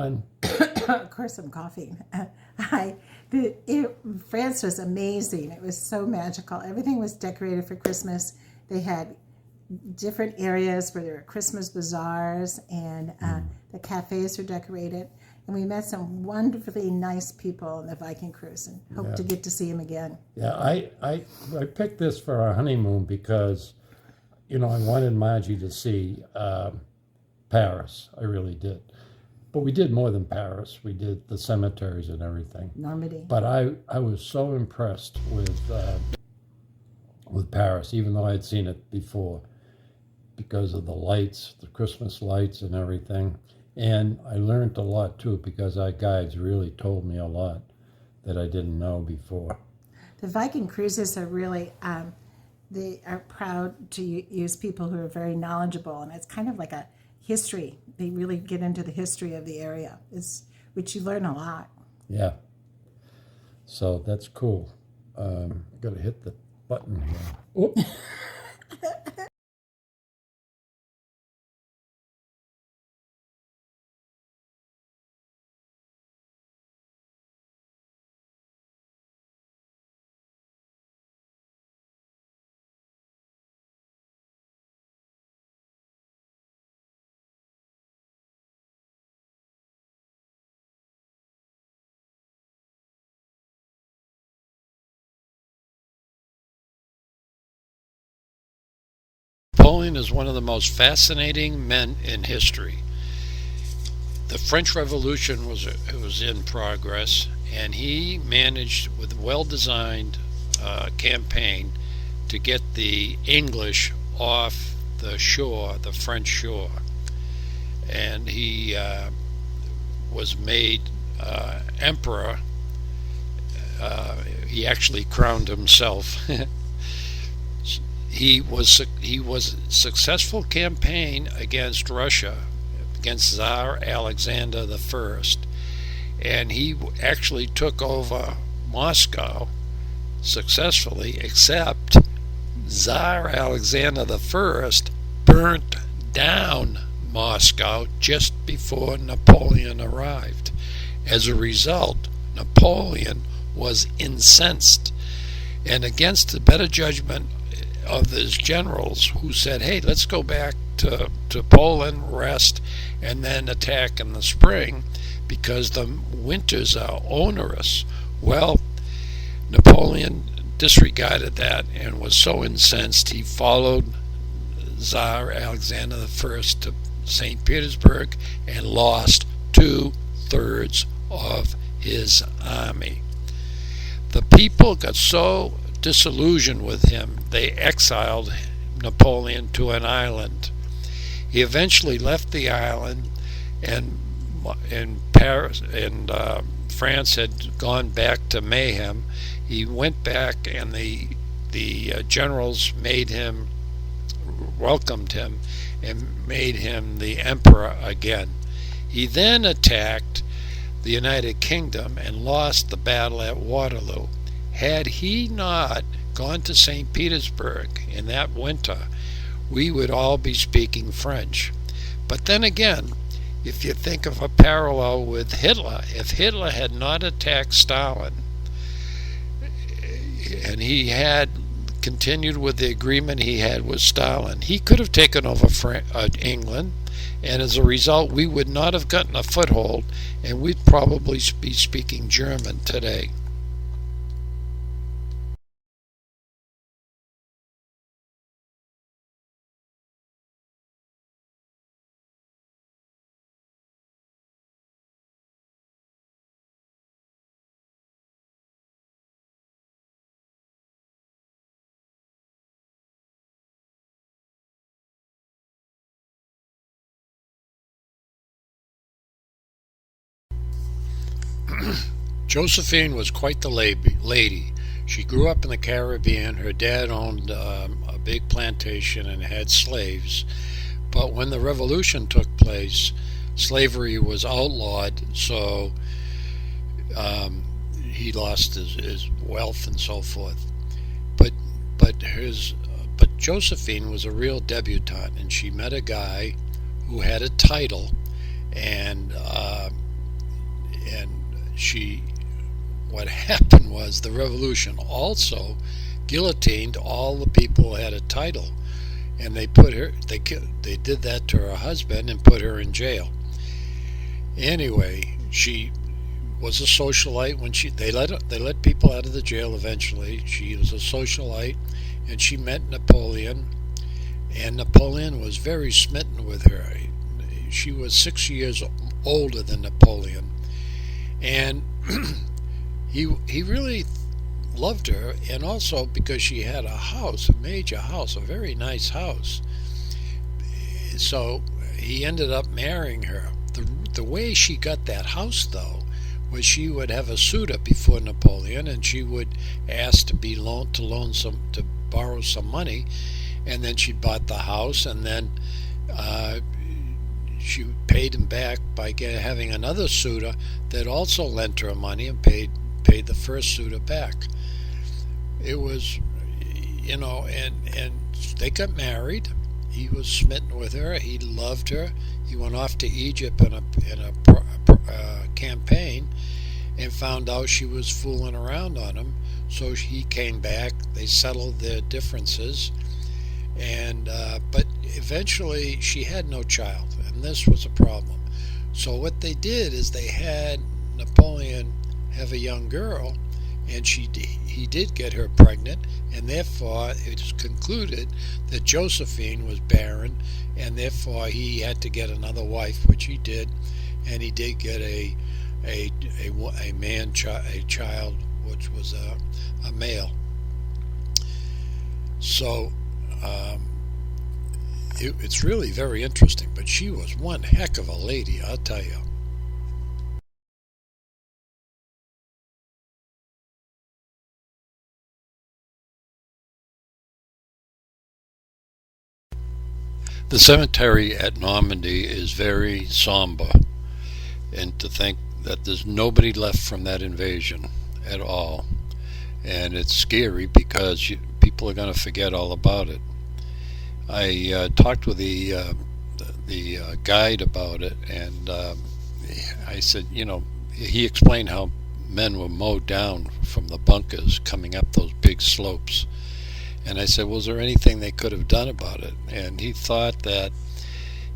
fun. Of course, I'm coughing. France was amazing. It was so magical. Everything was decorated for Christmas. They had different areas where there were Christmas bazaars, and the cafes were decorated. And we met some wonderfully nice people on the Viking cruise, and hope to get to see them again. Yeah, I picked this for our honeymoon because, I wanted Margie to see Paris. I really did. But we did more than Paris. We did the cemeteries and everything. Normandy. But I was so impressed with Paris, even though I had seen it before, because of the lights, the Christmas lights and everything. And I learned a lot too, because our guides really told me a lot that I didn't know before. The Viking cruises are really, they are proud to use people who are very knowledgeable, and it's kind of like a history. They really get into the history of the area, which you learn a lot. Yeah. So that's cool. I got to hit the button here. Oop. Napoleon is one of the most fascinating men in history. The French Revolution was in progress, and he managed, with a well-designed campaign, to get the English off the shore, the French shore. And he was made emperor. He actually crowned himself. He was a successful campaign against Russia, against Tsar Alexander I, and he actually took over Moscow successfully, except Tsar Alexander I burnt down Moscow just before Napoleon arrived. As a result, Napoleon was incensed, and against the better judgment of his generals, who said, hey, let's go back to Poland, rest, and then attack in the spring because the winters are onerous. Well, Napoleon disregarded that and was so incensed he followed Tsar Alexander I to St. Petersburg and lost 2/3 of his army. The people got so disillusioned with him, they exiled Napoleon to an island. He eventually left the island, and Paris and France had gone back to mayhem. He went back, and the generals welcomed him, and made him the emperor again. He then attacked the United Kingdom and lost the battle at Waterloo. Had he not gone to St. Petersburg in that winter, we would all be speaking French. But then again, if you think of a parallel with Hitler, if Hitler had not attacked Stalin, and he had continued with the agreement he had with Stalin, he could have taken over England, and as a result, we would not have gotten a foothold, and we'd probably be speaking German today. Josephine was quite the lady. She grew up in the Caribbean. Her dad owned a big plantation and had slaves. But when the revolution took place, slavery was outlawed, so he lost his wealth and so forth. But Josephine was a real debutante, and she met a guy who had a title, and what happened was the revolution also guillotined all the people who had a title, and they did that to her husband and put her in jail. Anyway, she was a socialite when they let people out of the jail eventually. She was a socialite, and she met Napoleon, and Napoleon was very smitten with her. She was 6 years older than Napoleon, and he really loved her, and also because she had a major house, a very nice house. So he ended up marrying her. The way she got that house, though, was she would have a suitor before Napoleon, and she would ask to borrow some money, and then she bought the house, and then she paid him back by having another suitor that also lent her money and paid the first suitor back. It was, and they got married. He was smitten with her. He loved her. He went off to Egypt in a campaign and found out she was fooling around on him. So he came back. They settled their differences, and but eventually she had no child, and this was a problem. So what they did is they had Napoleon have a young girl, and he did get her pregnant, and therefore it is concluded that Josephine was barren, and therefore he had to get another wife, which he did, and he did get a child, which was a male. So it's really very interesting, but she was one heck of a lady, I'll tell you. The cemetery at Normandy is very somber, and to think that there's nobody left from that invasion at all, and it's scary because people are going to forget all about it. I talked with the guide about it, and I said, he explained how men were mowed down from the bunkers coming up those big slopes. And I said, was there anything they could have done about it? And he thought that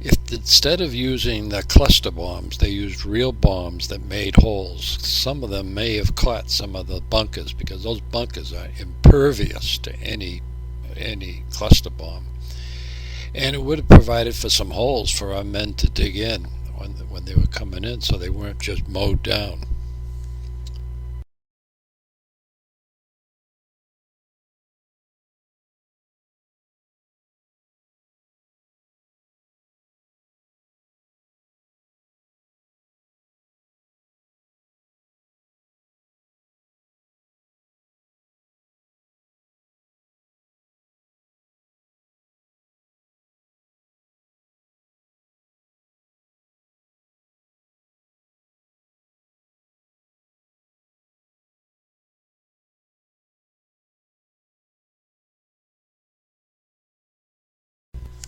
if instead of using the cluster bombs, they used real bombs that made holes, some of them may have caught some of the bunkers, because those bunkers are impervious to any cluster bomb. And it would have provided for some holes for our men to dig in when they were coming in, so they weren't just mowed down.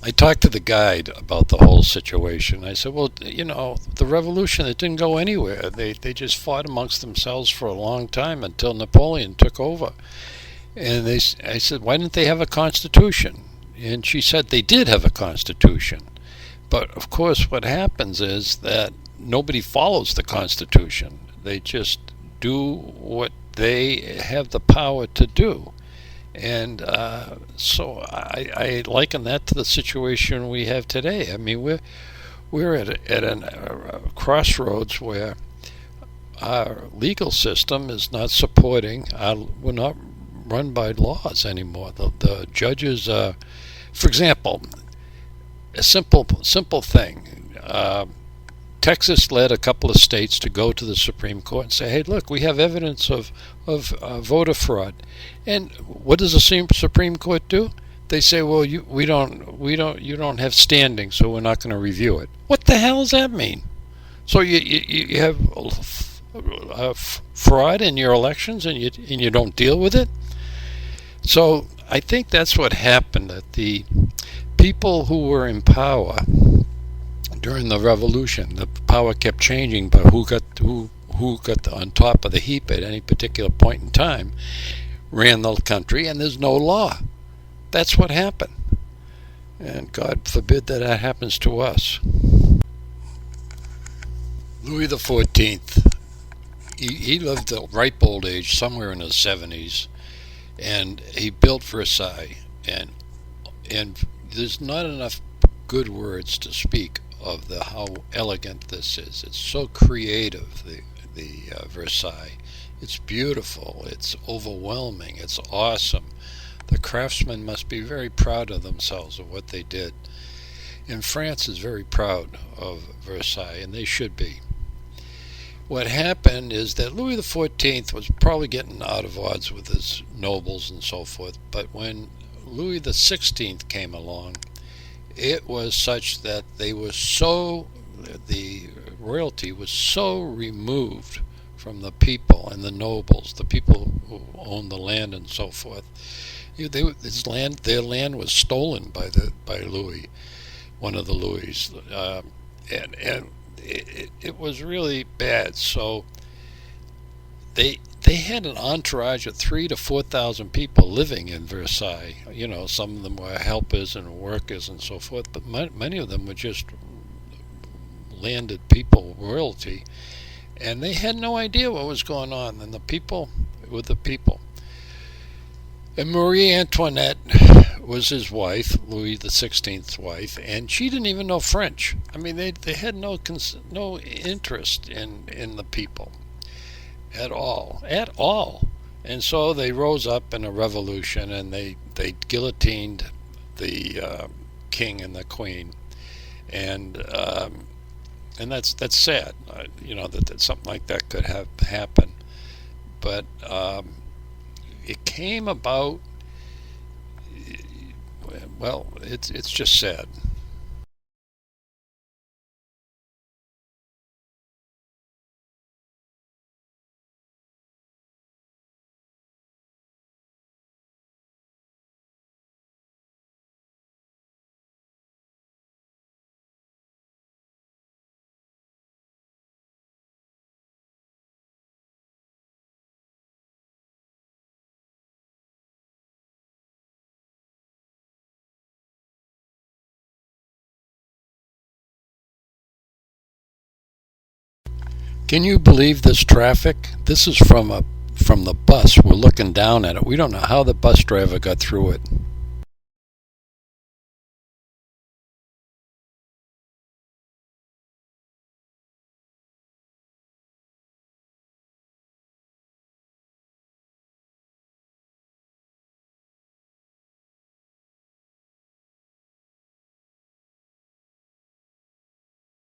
I talked to the guide about the whole situation. I said, well, the revolution, it didn't go anywhere. They just fought amongst themselves for a long time until Napoleon took over. And I said, why didn't they have a constitution? And she said they did have a constitution. But, of course, what happens is that nobody follows the constitution. They just do what they have the power to do. And so I liken that to the situation we have today. I mean, we're at a crossroads where our legal system is not supporting. We're not run by laws anymore. The judges, for example, a simple thing. Texas led a couple of states to go to the Supreme Court and say, hey, look, we have evidence of voter fraud. And what does the Supreme Court do? They say, well, you don't have standing, so we're not going to review it. What the hell does that mean? So you have fraud in your elections, and you don't deal with it? So I think that's what happened, that the people who were in power during the revolution, the power kept changing, but who who got on top of the heap at any particular point in time ran the country, and there's no law. That's what happened. And God forbid that happens to us. Louis XIV, he lived a ripe old age, somewhere in his 70s, and he built Versailles. And there's not enough good words to speak of how elegant this is. It's so creative, the Versailles. It's beautiful. It's overwhelming. It's awesome. The craftsmen must be very proud of themselves, of what they did. And France is very proud of Versailles, and they should be. What happened is that Louis XIV was probably getting out of odds with his nobles and so forth, but when Louis XVI came along, it was such that the royalty was so removed from the people and the nobles, the people who owned the land and so forth. Their land was stolen by Louis, one of the Louis, and it was really bad. So they had an entourage of 3,000 to 4,000 people living in Versailles. Some of them were helpers and workers and so forth, but many of them were just landed people, royalty, and they had no idea what was going on. And the people were the people. And Marie Antoinette was his wife, Louis XVI's wife, and she didn't even know French. I mean, they had no interest in the people at all. And so they rose up in a revolution, and they guillotined the king and the queen, and that's sad. That something like that could have happened, but it came about. Well, it's just sad. Can you believe this traffic? This is from the bus. We're looking down at it. We don't know how the bus driver got through it.